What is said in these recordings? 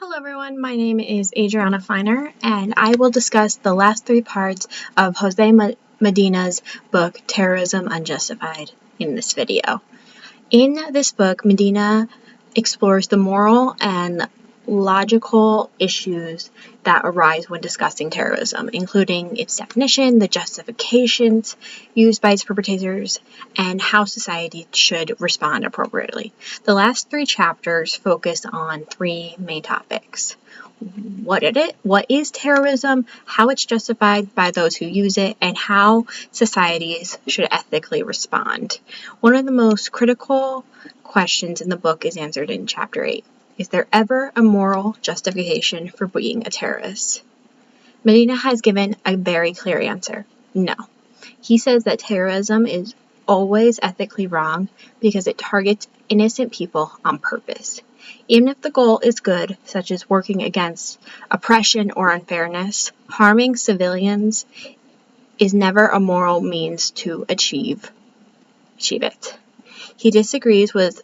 Hello everyone, my name is Adriana Feiner, and I will discuss the last three parts of Jose Medina's book, Terrorism Unjustified, in this video. In this book, Medina explores the moral and logical issues that arise when discussing terrorism, including its definition, the justifications used by its perpetrators, and how society should respond appropriately. The last three chapters focus on three main topics. What is terrorism, how it's justified by those who use it, and how societies should ethically respond. One of the most critical questions in the book is answered in Chapter 8. Is there ever a moral justification for being a terrorist? Medina has given a very clear answer. No. He says that terrorism is always ethically wrong because it targets innocent people on purpose. Even if the goal is good, such as working against oppression or unfairness, harming civilians is never a moral means to achieve it. He disagrees with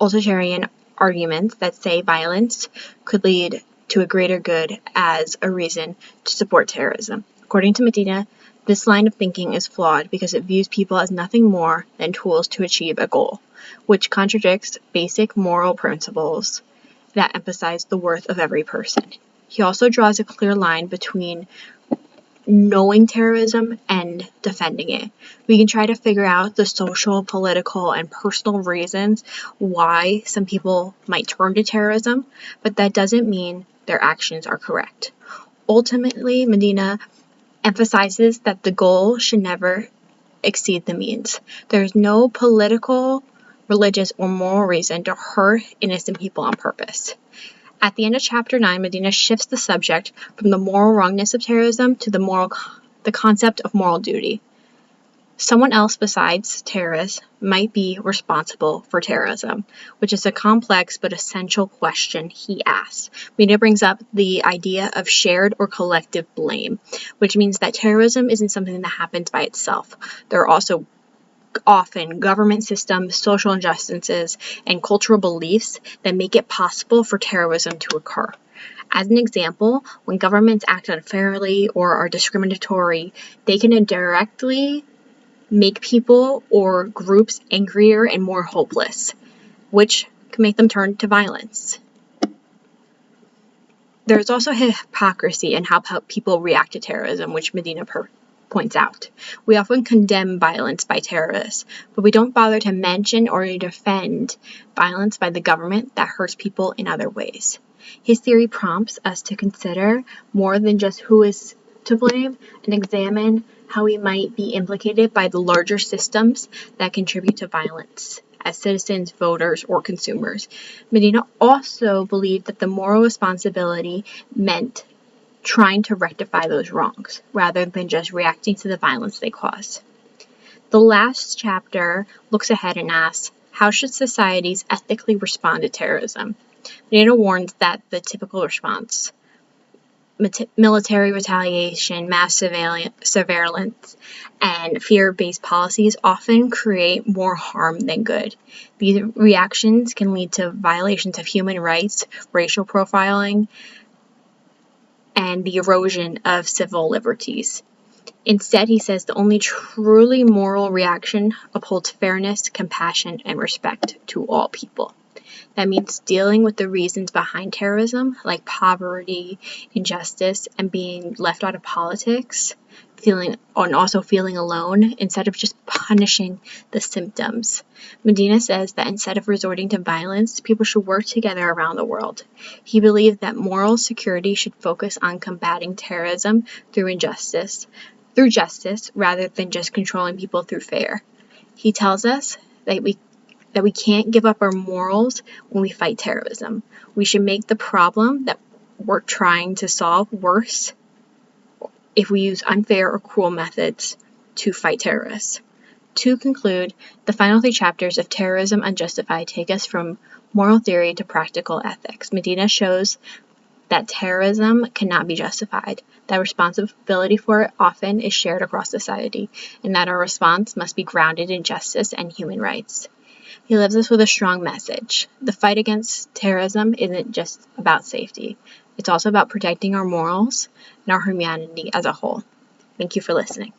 utilitarian arguments that say violence could lead to a greater good as a reason to support terrorism. According to Medina, this line of thinking is flawed because it views people as nothing more than tools to achieve a goal, which contradicts basic moral principles that emphasize the worth of every person. He also draws a clear line between knowing terrorism and defending it. We can try to figure out the social, political, and personal reasons why some people might turn to terrorism, but that doesn't mean their actions are correct. Ultimately, Medina emphasizes that the goal should never exceed the means. There is no political, religious, or moral reason to hurt innocent people on purpose. At the end of Chapter 9, Medina shifts the subject from the moral wrongness of terrorism to the concept of moral duty. Someone else besides terrorists might be responsible for terrorism, which is a complex but essential question he asks. Medina brings up the idea of shared or collective blame, which means that terrorism isn't something that happens by itself. There are also often government systems, social injustices, and cultural beliefs that make it possible for terrorism to occur. As an example, when governments act unfairly or are discriminatory, they can indirectly make people or groups angrier and more hopeless, which can make them turn to violence. There's also hypocrisy in how people react to terrorism, which Medina points out. We often condemn violence by terrorists, but we don't bother to mention or defend violence by the government that hurts people in other ways. His theory prompts us to consider more than just who is to blame and examine how we might be implicated by the larger systems that contribute to violence as citizens, voters, or consumers. Medina also believed that the moral responsibility meant trying to rectify those wrongs, rather than just reacting to the violence they cause. The last chapter looks ahead and asks, how should societies ethically respond to terrorism? Medina warns that the typical response, military retaliation, mass surveillance, and fear-based policies often create more harm than good. These reactions can lead to violations of human rights, racial profiling, and the erosion of civil liberties. Instead, he says the only truly moral reaction upholds fairness, compassion, and respect to all people. That means dealing with the reasons behind terrorism, like poverty, injustice, and being left out of politics, feeling alone, instead of just punishing the symptoms. Medina says that instead of resorting to violence, people should work together around the world. He believed that moral security should focus on combating terrorism through justice, rather than just controlling people through fear. He tells us that we can't give up our morals when we fight terrorism. We should make the problem that we're trying to solve worse if we use unfair or cruel methods to fight terrorists. To conclude, the final three chapters of Terrorism Unjustified take us from moral theory to practical ethics. Medina shows that terrorism cannot be justified, that responsibility for it often is shared across society, and that our response must be grounded in justice and human rights. He leaves us with a strong message. The fight against terrorism isn't just about safety. It's also about protecting our morals and our humanity as a whole. Thank you for listening.